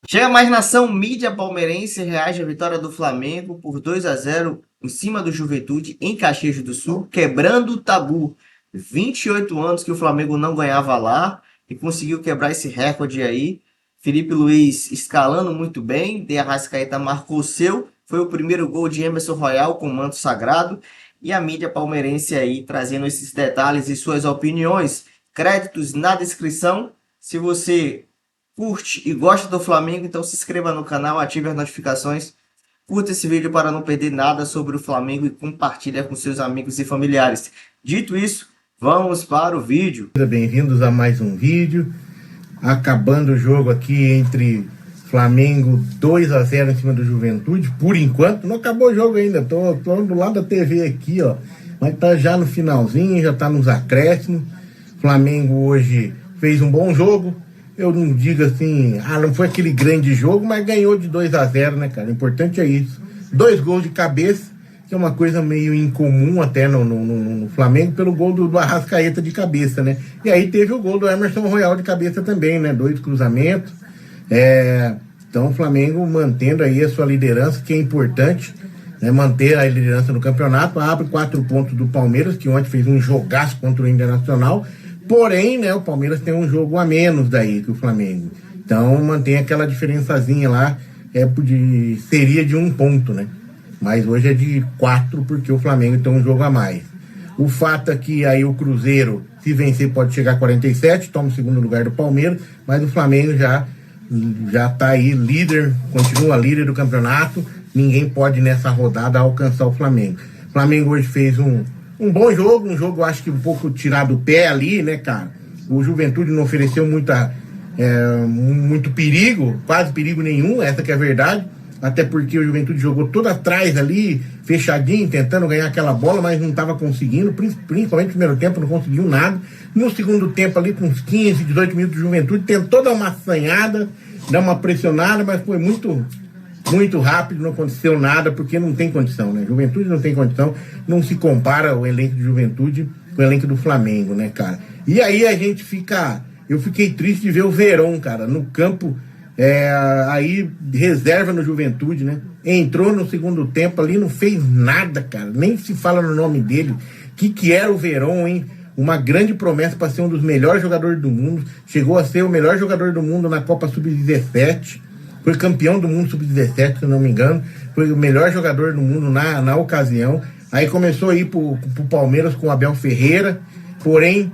Chega mais nação, mídia palmeirense reage à vitória do Flamengo por 2-0 em cima do Juventude em Caxias do Sul, quebrando o tabu. 28 anos que o Flamengo não ganhava lá e conseguiu quebrar esse recorde aí. Felipe Luiz escalando muito bem, De Arrascaeta marcou o seu, foi o primeiro gol de Emerson Royal com manto sagrado e a mídia palmeirense aí trazendo esses detalhes e suas opiniões. Créditos na descrição. Se você curte e gosta do Flamengo, então se inscreva no canal, ative as notificações, curta esse vídeo para não perder nada sobre o Flamengo e compartilhe com seus amigos e familiares. Dito isso, vamos para o vídeo. Bem-vindos a mais um vídeo. Acabando o jogo aqui entre Flamengo 2-0 em cima do Juventude. Por enquanto, não acabou o jogo ainda. Tô do lado da TV aqui, ó. Mas tá já no finalzinho, já tá nos acréscimos. Flamengo hoje fez um bom jogo. Eu não digo assim, não foi aquele grande jogo, mas ganhou de 2-0, né, cara? O importante é isso. 2 gols de cabeça, que é uma coisa meio incomum até no Flamengo, pelo gol do Arrascaeta de cabeça, né? E aí teve o gol do Emerson Royal de cabeça também, né? 2 cruzamentos. Então o Flamengo mantendo aí a sua liderança, que é importante, né? Manter a liderança no campeonato, abre 4 pontos do Palmeiras, que ontem fez um jogaço contra o Internacional. Porém, né, o Palmeiras tem um jogo a menos daí que o Flamengo. Então mantém aquela diferençazinha lá, seria de 1 ponto, né? Mas hoje é de 4 porque o Flamengo tem um jogo a mais. O fato é que aí o Cruzeiro, se vencer, pode chegar a 47, toma o segundo lugar do Palmeiras, mas o Flamengo já tá aí líder, continua líder do campeonato, ninguém pode nessa rodada alcançar o Flamengo. O Flamengo hoje fez um bom jogo, eu acho que um pouco tirado do pé ali, né, cara? O Juventude não ofereceu muito perigo, quase perigo nenhum, essa que é a verdade. Até porque o Juventude jogou todo atrás ali, fechadinho, tentando ganhar aquela bola, mas não estava conseguindo, principalmente no primeiro tempo, não conseguiu nada. No segundo tempo ali, com uns 15, 18 minutos, o Juventude tentou dar uma assanhada, dar uma pressionada, mas foi muito rápido, não aconteceu nada, porque não tem condição, né? Juventude não tem condição, não se compara o elenco de Juventude com o elenco do Flamengo, né, cara? E aí eu fiquei triste de ver o Verón, cara, no campo, aí reserva no Juventude, né? Entrou no segundo tempo ali, não fez nada, cara, nem se fala no nome dele. Que era o Verón, hein? Uma grande promessa para ser um dos melhores jogadores do mundo, chegou a ser o melhor jogador do mundo na Copa Sub-17, foi campeão do mundo sub-17, se eu não me engano, foi o melhor jogador do mundo na ocasião. Aí começou a ir pro Palmeiras com o Abel Ferreira, porém,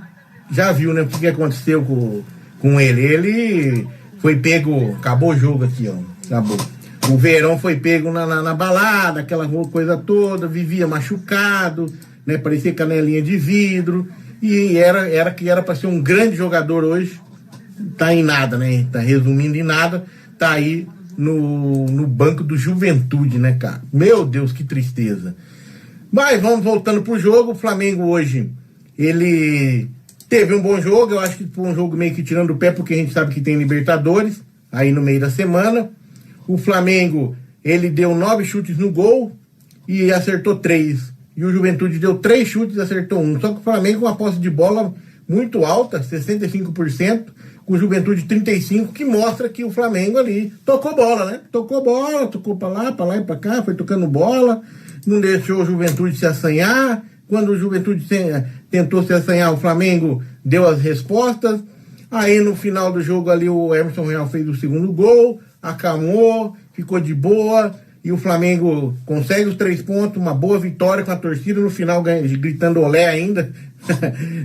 já viu, né, o que aconteceu com ele. Ele foi pego, acabou o jogo aqui, ó, acabou. O Verón foi pego na balada, aquela coisa toda, vivia machucado, né, parecia canelinha de vidro, e era para ser um grande jogador hoje, tá em nada, né, tá resumindo em nada, tá aí no banco do Juventude, né, cara? Meu Deus, que tristeza. Mas vamos voltando pro jogo. O Flamengo hoje, ele teve um bom jogo. Eu acho que foi um jogo meio que tirando o pé, porque a gente sabe que tem Libertadores aí no meio da semana. O Flamengo, ele deu 9 chutes no gol e acertou 3. E o Juventude deu 3 chutes e acertou 1. Só que o Flamengo com uma posse de bola muito alta, 65%, com Juventude 35%, que mostra que o Flamengo ali tocou bola, né? Tocou pra lá e pra cá, foi tocando bola, não deixou o Juventude se assanhar. Quando o Juventude tentou se assanhar, o Flamengo deu as respostas. Aí no final do jogo ali o Emerson Royal fez o segundo gol, acalmou, ficou de boa, e o Flamengo consegue os 3 pontos, uma boa vitória com a torcida no final gritando olé ainda,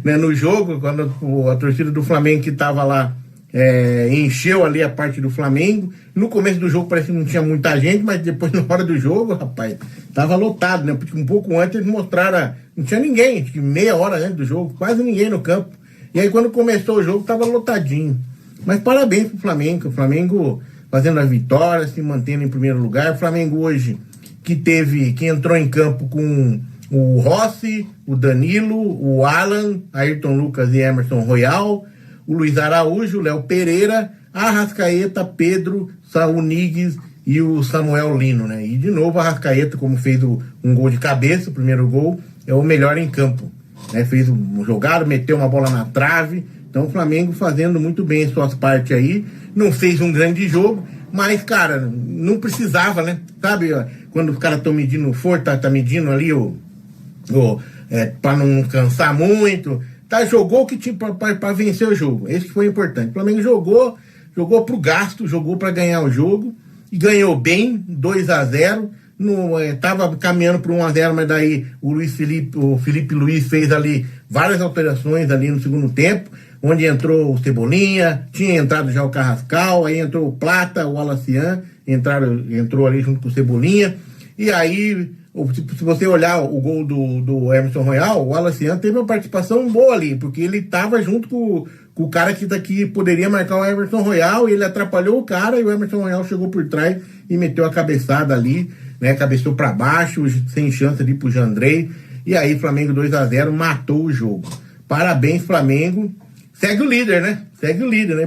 né, no jogo, quando a torcida do Flamengo que estava lá encheu ali a parte do Flamengo. No começo do jogo parece que não tinha muita gente, mas depois na hora do jogo, rapaz, tava lotado, né? Porque um pouco antes eles mostraram, não tinha ninguém, acho que meia hora antes do jogo, quase ninguém no campo. E aí quando começou o jogo tava lotadinho. Mas parabéns pro Flamengo, o Flamengo fazendo a vitória, se mantendo em primeiro lugar. O Flamengo hoje que entrou em campo com o Rossi, o Danilo, o Alan, Ayrton Lucas e Emerson Royal, o Luiz Araújo, o Léo Pereira, Arrascaeta, Pedro, Saúl Ñíguez e o Samuel Lino, né? E de novo a Arrascaeta, como fez um gol de cabeça, o primeiro gol, é o melhor em campo, né? Fez um jogado, meteu uma bola na trave. Então o Flamengo fazendo muito bem as suas partes aí, não fez um grande jogo, Mas, cara, não precisava, né? Sabe, ó, quando os caras estão medindo força, tá medindo ali pra não cansar muito. Tá, jogou o que tinha pra vencer o jogo. Esse que foi importante. O Flamengo jogou pro gasto, jogou pra ganhar o jogo. E ganhou bem, 2-0. Tava caminhando para 1-0, mas daí o Felipe Luiz fez ali várias alterações ali no segundo tempo, onde entrou o Cebolinha, tinha entrado já o Carrascal, aí entrou o Plata, o Alacian, entrou ali junto com o Cebolinha, e aí, se você olhar o gol do Emerson Royal, o Alacian teve uma participação boa ali, porque ele estava junto com o cara que poderia marcar o Emerson Royal, e ele atrapalhou o cara, e o Emerson Royal chegou por trás e meteu a cabeçada ali, né, cabeceou para baixo, sem chance ali pro Jandrei, e aí Flamengo 2-0 matou o jogo. Parabéns, Flamengo. Segue o líder, né?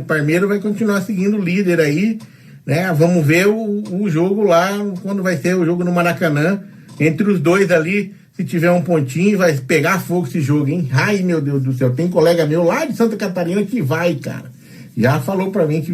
Parmeiro vai continuar seguindo o líder aí, né? Vamos ver o jogo lá, quando vai ser o jogo no Maracanã, entre os dois ali. Se tiver um pontinho, vai pegar fogo esse jogo, hein? Ai, meu Deus do céu, tem colega meu lá de Santa Catarina que vai, cara. Já falou pra mim que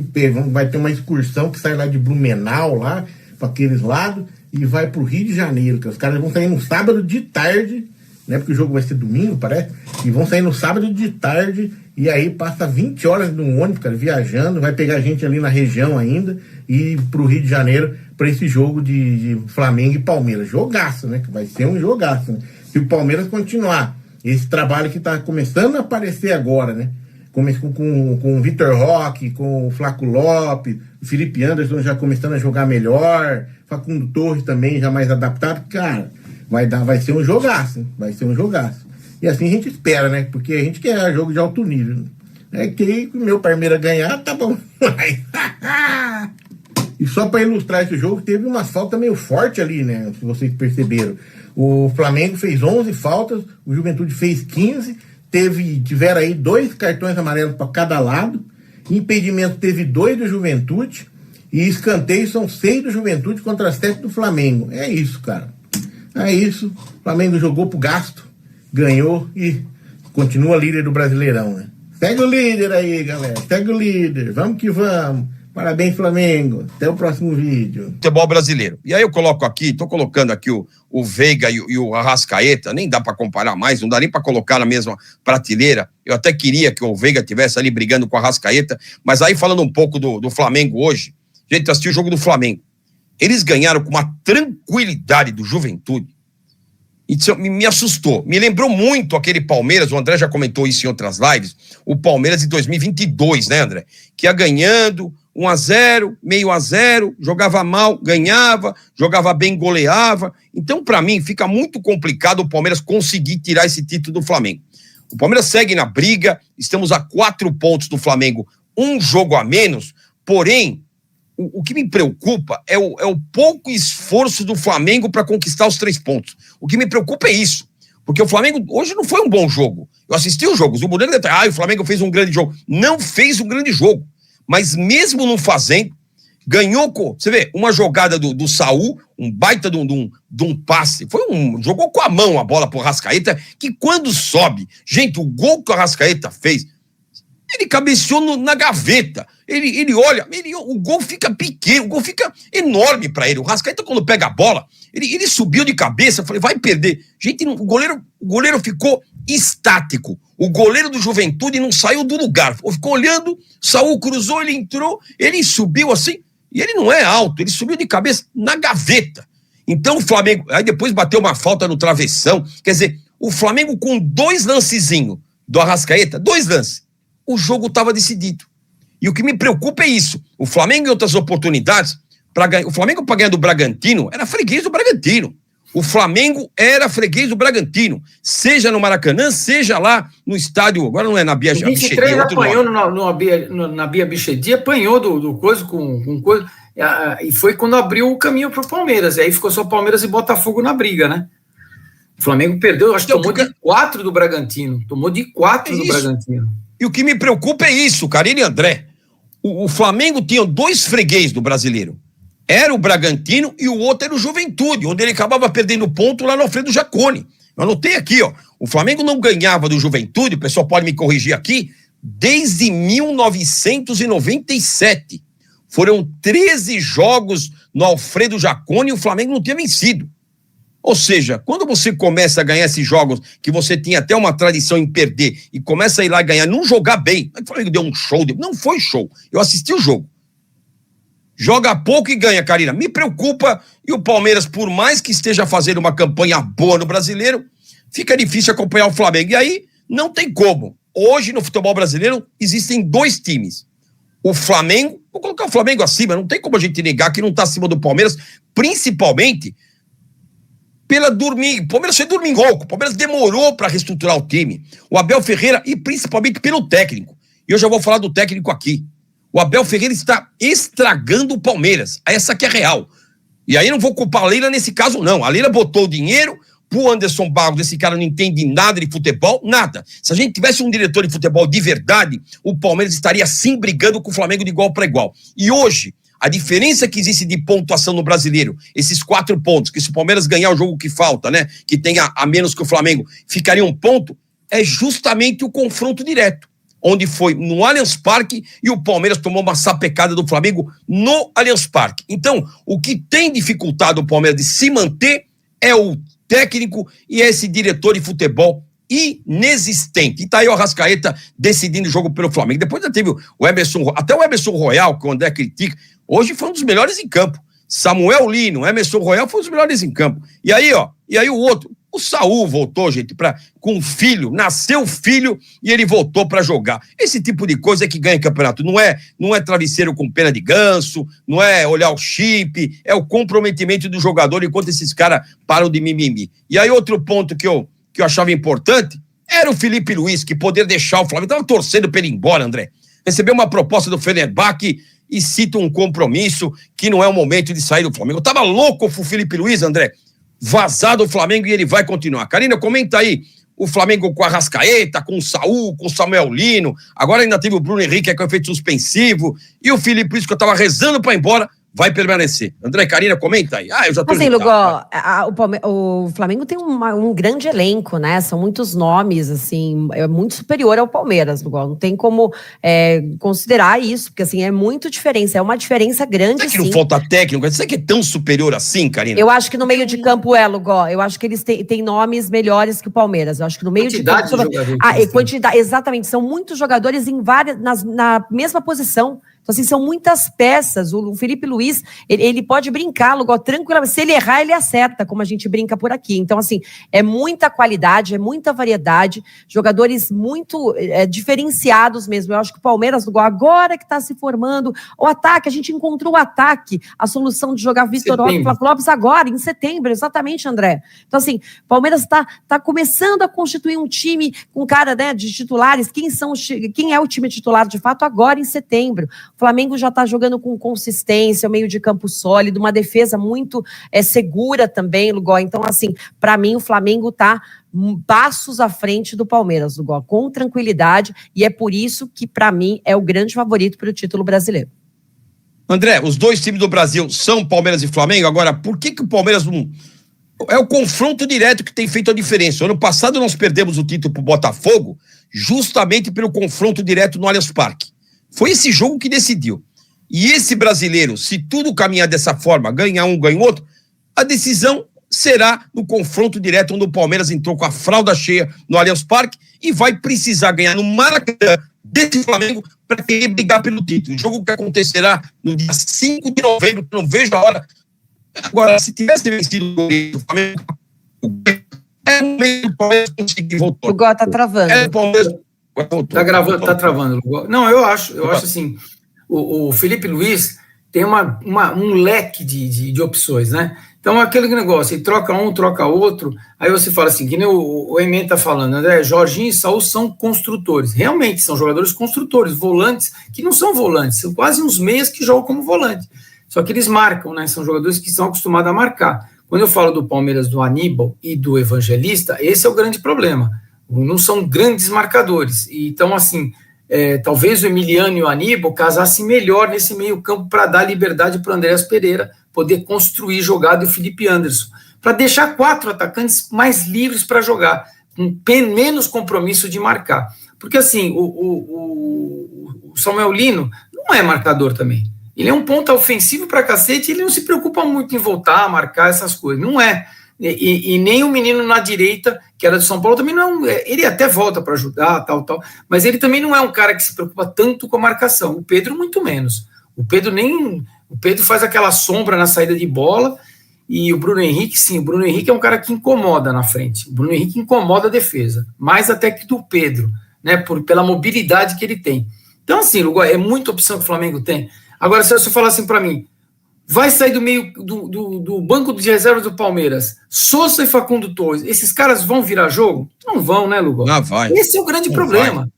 vai ter uma excursão que sai lá de Blumenau, lá, pra aqueles lados, e vai pro Rio de Janeiro, que os caras vão sair no sábado de tarde, né? Porque o jogo vai ser domingo, parece, e vão sair no sábado de tarde, e aí passa 20 horas no ônibus, cara, viajando, vai pegar gente ali na região ainda, e ir pro Rio de Janeiro para esse jogo de Flamengo e Palmeiras. Jogaço, né? Que vai ser um jogaço, né? Se o Palmeiras continuar esse trabalho que tá começando a aparecer agora, né? Com o Vitor Roque, com o Flaco Lopes, o Felipe Anderson já começando a jogar melhor, Facundo Torres também já mais adaptado, cara, vai ser um jogaço, hein? Vai ser um jogaço. E assim a gente espera, né? Porque a gente quer jogo de alto nível. É que o meu Palmeiras ganhar, tá bom. E só para ilustrar esse jogo, teve uma falta meio forte ali, né? Se vocês perceberam. O Flamengo fez 11 faltas, o Juventude fez 15, tiveram aí 2 cartões amarelos para cada lado, impedimento teve 2 do Juventude, e escanteio são 6 do Juventude contra 7 do Flamengo. É isso, cara. É isso. O Flamengo jogou pro gasto, ganhou e continua líder do Brasileirão, né? Segue o líder aí, galera. Segue o líder. Vamos que vamos. Parabéns, Flamengo. Até o próximo vídeo. Futebol brasileiro. E aí eu coloco aqui, tô colocando aqui o Veiga e o Arrascaeta, nem dá para comparar mais, não dá nem para colocar na mesma prateleira. Eu até queria que o Veiga tivesse ali brigando com o Arrascaeta, mas aí falando um pouco do Flamengo hoje, gente, assistiu o jogo do Flamengo. Eles ganharam com uma tranquilidade do Juventude. Isso me assustou. Me lembrou muito aquele Palmeiras, o André já comentou isso em outras lives, o Palmeiras de 2022, né, André? Que ia ganhando 1-0, meio a 0, jogava mal, ganhava, jogava bem, goleava. Então, para mim, fica muito complicado o Palmeiras conseguir tirar esse título do Flamengo. O Palmeiras segue na briga, estamos a 4 pontos do Flamengo, um jogo a menos, porém, o que me preocupa é o pouco esforço do Flamengo para conquistar os 3 pontos. O que me preocupa é isso, porque o Flamengo hoje não foi um bom jogo. Eu assisti os jogos, o o Flamengo fez um grande jogo. Não fez um grande jogo, mas mesmo não fazendo, ganhou com, você vê, uma jogada do Saul, um baita de um passe, jogou com a mão a bola pro Arrascaeta, que quando sobe, gente, o gol que o Arrascaeta fez, ele cabeceou na gaveta, ele olha, o gol fica pequeno, o gol fica enorme para ele. O Arrascaeta, quando pega a bola, ele subiu de cabeça, falei, vai perder. Gente, o goleiro ficou estático. O goleiro do Juventude não saiu do lugar, ficou olhando, Saul cruzou, ele entrou, ele subiu assim, e ele não é alto, ele subiu de cabeça na gaveta. Então o Flamengo, aí depois bateu uma falta no travessão, quer dizer, o Flamengo com 2 lancezinhos do Arrascaeta, 2 lances, o jogo estava decidido. E o que me preocupa é isso. O Flamengo em outras oportunidades, o Flamengo para ganhar do Bragantino, era freguês do Bragantino. O Flamengo era freguês do Bragantino, seja no Maracanã, seja lá no estádio, agora não é na Bia Bichedi. 23 apanhou na Bia Bichedi, apanhou do coisa com coisa, e foi quando abriu o caminho para o Palmeiras, e aí ficou só Palmeiras e Botafogo na briga, né? O Flamengo perdeu, acho que tomou de 4 do Bragantino, Bragantino. E o que me preocupa é isso, Carine e André. O Flamengo tinha 2 freguês do brasileiro. Era o Bragantino e o outro era o Juventude, onde ele acabava perdendo ponto lá no Alfredo Jaconi. Eu anotei aqui, ó. O Flamengo não ganhava do Juventude, o pessoal pode me corrigir aqui, desde 1997. O Foram 13 jogos no Alfredo Jaconi e o Flamengo não tinha vencido. Ou seja, quando você começa a ganhar esses jogos, que você tinha até uma tradição em perder, e começa a ir lá e ganhar, não jogar bem, o Flamengo deu um show, não foi show, eu assisti o jogo. Joga pouco e ganha, Karina. Me preocupa, e o Palmeiras, por mais que esteja fazendo uma campanha boa no Brasileiro, fica difícil acompanhar o Flamengo. E aí, não tem como. Hoje, no futebol brasileiro, existem 2 times. O Flamengo, vou colocar o Flamengo acima, não tem como a gente negar que não está acima do Palmeiras, principalmente pela dormir. O Palmeiras foi dorminhoco, o Palmeiras demorou para reestruturar o time. O Abel Ferreira, e principalmente pelo técnico. E eu já vou falar do técnico aqui. O Abel Ferreira está estragando o Palmeiras. Essa que é real. E aí não vou culpar a Leila nesse caso, não. A Leila botou o dinheiro pro Anderson Barros, esse cara não entende nada de futebol, nada. Se a gente tivesse um diretor de futebol de verdade, o Palmeiras estaria sim brigando com o Flamengo de igual para igual. E hoje, a diferença que existe de pontuação no Brasileiro, esses 4 pontos, que se o Palmeiras ganhar o jogo que falta, né, que tenha a menos que o Flamengo, ficaria 1 ponto, é justamente o confronto direto, onde foi no Allianz Parque e o Palmeiras tomou uma sapecada do Flamengo no Allianz Parque. Então, o que tem dificultado o Palmeiras de se manter é o técnico e esse diretor de futebol inexistente. E tá aí o Arrascaeta decidindo o jogo pelo Flamengo. Depois já teve o Emerson, até o Emerson Royal, que o André critica, hoje foi um dos melhores em campo. Samuel Lino, Emerson Royal foi um dos melhores em campo. E aí o outro, o Saul voltou, gente, com um filho, nasceu filho e ele voltou para jogar. Esse tipo de coisa é que ganha campeonato. Não é travesseiro com pena de ganso, não é olhar o chip, é o comprometimento do jogador enquanto esses caras param de mimimi. E aí outro ponto que eu achava importante era o Felipe Luiz, que poder deixar o Flamengo. Estava torcendo para ele ir embora, André. Recebeu uma proposta do Fenerbahçe e cita um compromisso que não é o momento de sair do Flamengo. Eu tava louco pro Felipe Luiz, André, vazar do Flamengo, e ele vai continuar. Karina, comenta aí, o Flamengo com a Arrascaeta, com o Saul, com o Samuel Lino, agora ainda teve o Bruno Henrique, que é com efeito suspensivo, e o Felipe Luiz, que eu tava rezando para ir embora, vai permanecer. André, Karina, comenta aí. Eu já tô assim, Lugó, o Flamengo tem um grande elenco, né? São muitos nomes, assim, é muito superior ao Palmeiras, Lugó. Não tem como considerar isso, porque, assim, é muito diferença. É uma diferença grande, sim. Será que não falta técnico? Será que é tão superior assim, Karina? Eu acho que no meio de campo Lugó. Eu acho que eles têm nomes melhores que o Palmeiras. Eu acho que no meio de campo... Quantidade, exatamente. São muitos jogadores na mesma posição. Então, assim, são muitas peças. O Felipe Luiz, ele pode brincar, Lugó, tranquilamente. Se ele errar, ele acerta, como a gente brinca por aqui. Então, assim, é muita qualidade, é muita variedade, jogadores muito diferenciados mesmo. Eu acho que o Palmeiras, Lugó, agora que está se formando, o ataque, a gente encontrou o ataque, a solução de jogar Vitor Lopes agora, em setembro, exatamente, André. Então, assim, o Palmeiras está começando a constituir um time com cara, né, de titulares. Quem é o time titular, de fato, agora em setembro? O Flamengo já está jogando com consistência, meio de campo sólido, uma defesa muito segura também, Lugó. Então, assim, para mim, o Flamengo está passos à frente do Palmeiras, Lugó, com tranquilidade, e é por isso que, para mim, é o grande favorito para o título brasileiro. André, os 2 times do Brasil são Palmeiras e Flamengo. Agora, por que o Palmeiras não... É o confronto direto que tem feito a diferença. Ano passado nós perdemos o título para o Botafogo justamente pelo confronto direto no Allianz Parque. Foi esse jogo que decidiu. E esse brasileiro, se tudo caminhar dessa forma, ganha um, ganha o outro, a decisão será no confronto direto, onde o Palmeiras entrou com a fralda cheia no Allianz Parque e vai precisar ganhar no Maracanã desse Flamengo para querer brigar pelo título. O jogo que acontecerá no dia 5 de novembro, que não vejo a hora. Agora, se tivesse vencido o Flamengo, é o meio do Palmeiras conseguir voltar. O Gó tá travando. É o Palmeiras... Tá travando. Não, eu acho assim, o Felipe Luiz tem um leque de opções, né? Então, aquele negócio, ele troca um, troca outro, aí você fala assim, que nem o Emen tá falando, André, Jorginho e Saul são construtores, realmente são jogadores construtores, volantes, que não são volantes, são quase uns meias que jogam como volante, só que eles marcam, né? São jogadores que estão acostumados a marcar. Quando eu falo do Palmeiras, do Aníbal e do Evangelista, esse é o grande problema. Não são grandes marcadores. Então, assim, talvez o Emiliano e o Aníbal casassem melhor nesse meio campo para dar liberdade para o Andreas Pereira poder construir jogada e o Felipe Anderson, para deixar 4 atacantes mais livres para jogar, com menos compromisso de marcar. Porque, assim, o Samuel Lino não é marcador também. Ele é um ponta ofensivo pra cacete, ele não se preocupa muito em voltar, marcar essas coisas. Não é. E nem o menino na direita, que era do São Paulo, também não é. Ele até volta para ajudar, tal, mas ele também não é um cara que se preocupa tanto com a marcação. O Pedro, muito menos. O Pedro faz aquela sombra na saída de bola, e o Bruno Henrique, sim, o Bruno Henrique é um cara que incomoda na frente. O Bruno Henrique incomoda a defesa, mais até que do Pedro, né? Pela mobilidade que ele tem. Então, assim, Lugo, é muita opção que o Flamengo tem. Agora, se você falar assim para mim, vai sair do meio do banco de reservas do Palmeiras, Sousa e Facundo Torres, esses caras vão virar jogo? Não vão, né, Lugo? Não vai. Esse é o grande Não problema. vai.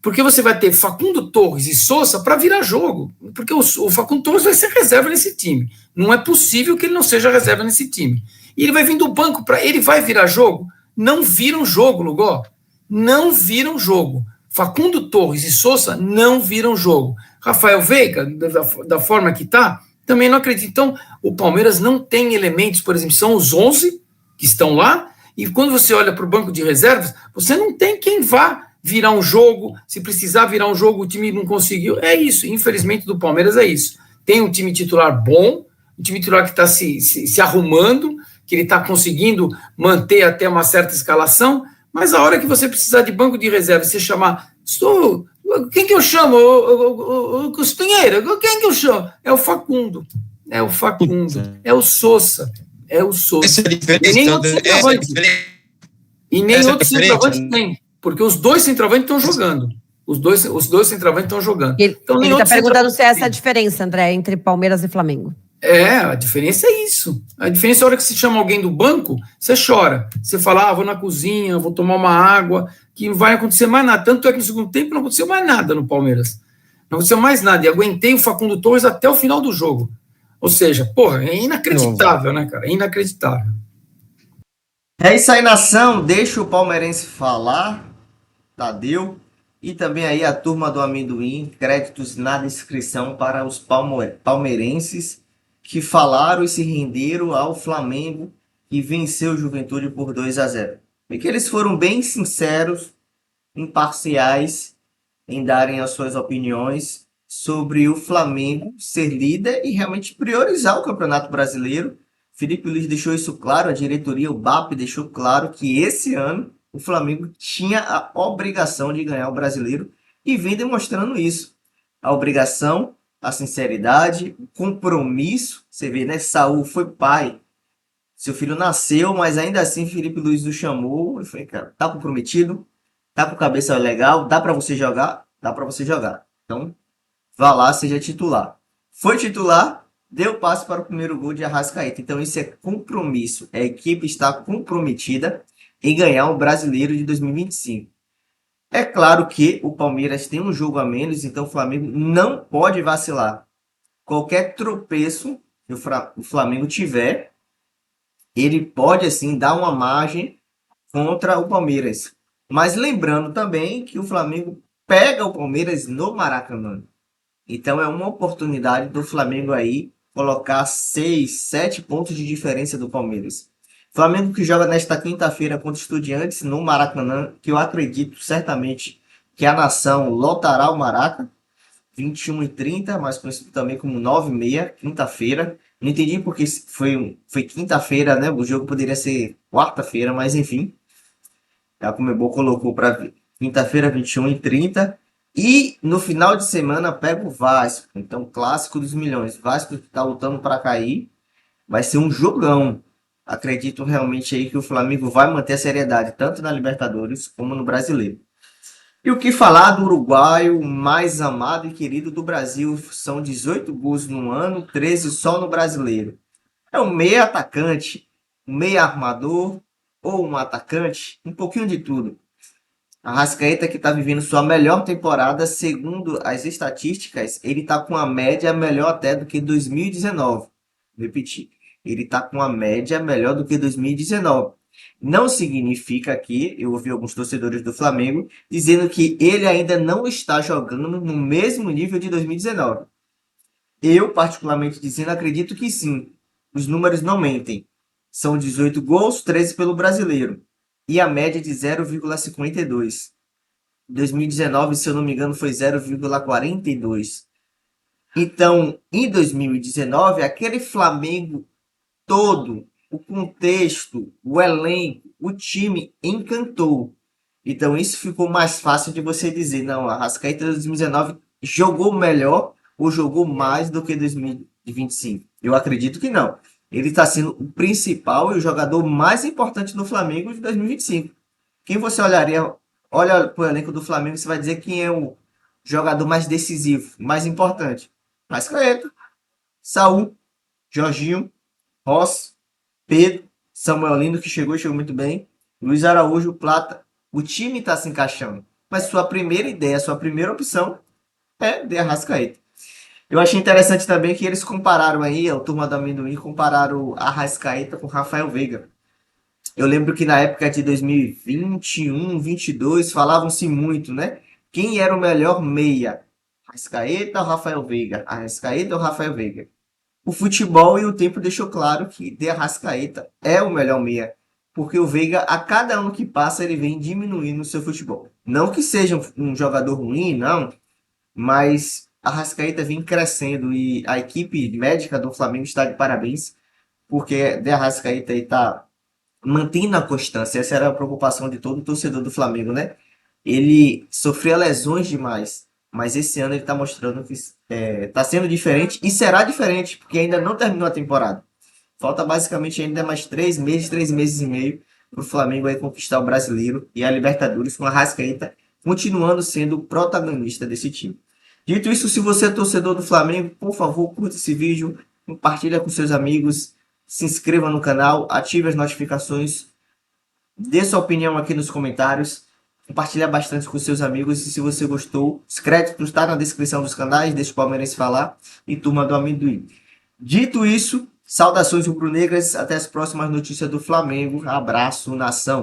Porque você vai ter Facundo Torres e Sousa para virar jogo. Porque o Facundo Torres vai ser reserva nesse time. Não é possível que ele não seja reserva nesse time. E ele vai vir do banco para. Ele vai virar jogo? Não viram jogo, Lugo. Não viram jogo. Facundo Torres e Sousa não viram jogo. Rafael Veiga, da forma que está, também não acredito. Então, o Palmeiras não tem elementos, por exemplo, são os 11 que estão lá, e quando você olha para o banco de reservas, você não tem quem vá virar um jogo. Se precisar virar um jogo, o time não conseguiu. É isso, infelizmente do Palmeiras é isso. Tem um time titular bom, um time titular que está se arrumando, que ele está conseguindo manter até uma certa escalação, mas a hora que você precisar de banco de reserva, você chamar, quem que eu chamo? O Costanheira, quem que eu chamo? É o Facundo, é o Sousa, Essa é a diferença. E nem outro centroavante. E nem outro centroavante tem, porque os dois centroavantes estão jogando. Os dois centroavantes estão jogando. Ele então, está perguntando se é essa a diferença, André, entre Palmeiras e Flamengo. A diferença é isso. A diferença é a hora que você chama alguém do banco, você chora. Você fala, vou na cozinha, vou tomar uma água, que não vai acontecer mais nada. Tanto é que no segundo tempo não aconteceu mais nada no Palmeiras. Não aconteceu mais nada. E aguentei o Facundo Torres até o final do jogo. Ou seja, porra, é inacreditável, né, cara? É inacreditável. É isso aí, nação. Deixa o palmeirense falar. Tadeu. E também aí a turma do amendoim. Créditos na descrição para os palmeirenses que falaram e se renderam ao Flamengo e venceu o Juventude por 2-0. E que eles foram bem sinceros, imparciais em darem as suas opiniões sobre o Flamengo ser líder e realmente priorizar o Campeonato Brasileiro. Felipe Luiz deixou isso claro, a diretoria, o BAP deixou claro que esse ano o Flamengo tinha a obrigação de ganhar o Brasileiro e vem demonstrando isso. A obrigação, a sinceridade, o compromisso. Você vê, né? Saul foi pai. Seu filho nasceu, mas ainda assim Felipe Luiz o chamou e falou, cara, tá comprometido? Tá com cabeça legal? Dá pra você jogar? Dá pra você jogar. Então, vá lá, seja titular. Foi titular, deu passe para o primeiro gol de Arrascaeta. Então, isso é compromisso. A equipe está comprometida em ganhar o Brasileiro de 2025. É claro que o Palmeiras tem um jogo a menos, então o Flamengo não pode vacilar. Qualquer tropeço que o Flamengo tiver, ele pode, assim, dar uma margem contra o Palmeiras. Mas lembrando também que o Flamengo pega o Palmeiras no Maracanã. Então é uma oportunidade do Flamengo aí colocar 6, 7 pontos de diferença do Palmeiras. Flamengo que joga nesta quinta-feira contra Estudiantes no Maracanã, que eu acredito certamente que a nação lotará o Maraca, 21h30, mais conhecido também como 9h30, quinta-feira. Não entendi porque foi quinta-feira, né? O jogo poderia ser quarta-feira, mas enfim. A Conmebol colocou para quinta-feira, 21h30. E no final de semana pega o Vasco. Então, clássico dos milhões. Vasco que está lutando para cair. Vai ser um jogão. Acredito realmente aí que o Flamengo vai manter a seriedade, tanto na Libertadores como no Brasileiro. E o que falar do uruguaio mais amado e querido do Brasil? São 18 gols no ano, 13 só no Brasileiro. É um meia atacante, um meia armador ou um atacante, um pouquinho de tudo. Arrascaeta que está vivendo sua melhor temporada, segundo as estatísticas, ele está com a média melhor até do que 2019. Vou repetir, ele está com a média melhor do que 2019. Não significa que, eu ouvi alguns torcedores do Flamengo dizendo que ele ainda não está jogando no mesmo nível de 2019. Eu, particularmente dizendo, acredito que sim. Os números não mentem. São 18 gols, 13 pelo Brasileiro. E a média de 0,52. 2019, se eu não me engano, foi 0,42. Então, em 2019, aquele Flamengo todo, o contexto, o elenco, o time encantou. Então, isso ficou mais fácil de você dizer, não, a Arrascaeta de 2019 jogou melhor ou jogou mais do que 2025. Eu acredito que não. Ele está sendo o principal e o jogador mais importante do Flamengo de 2025. Quem você olha para o elenco do Flamengo, você vai dizer quem é o jogador mais decisivo, mais importante. Arrascaeta, Saúl, Jorginho, Rossi, Pedro, Samuel Lino, que chegou e chegou muito bem, Luiz Araújo, Plata. O time está se encaixando. Mas sua primeira ideia, sua primeira opção é de Arrascaeta. Eu achei interessante também que eles compararam aí, a turma do amendoim, compararam a Arrascaeta com Rafael Veiga. Eu lembro que na época de 2021, 22, falavam-se muito, né? Quem era o melhor meia? Arrascaeta ou Rafael Veiga? Arrascaeta ou Rafael Veiga? O futebol e o tempo deixou claro que De Arrascaeta é o melhor meia. Porque o Veiga, a cada ano que passa, ele vem diminuindo o seu futebol. Não que seja um jogador ruim, não. Mas a Arrascaeta vem crescendo e a equipe médica do Flamengo está de parabéns. Porque De Arrascaeta está mantendo a constância. Essa era a preocupação de todo torcedor do Flamengo, né? Ele sofria lesões demais, mas esse ano ele está mostrando que está sendo diferente e será diferente, porque ainda não terminou a temporada. Falta basicamente ainda mais 3 meses e meio para o Flamengo aí conquistar o Brasileiro e a Libertadores, com a Arrascaeta continuando sendo o protagonista desse time. Dito isso, se você é torcedor do Flamengo, por favor, curta esse vídeo, compartilha com seus amigos, se inscreva no canal, ative as notificações, dê sua opinião aqui nos comentários, compartilha bastante com seus amigos e se você gostou, os créditos estão na descrição dos canais, deixa o Palmeirense falar e Turma do Amendoim. Dito isso, saudações rubro-negras, até as próximas notícias do Flamengo, abraço, nação!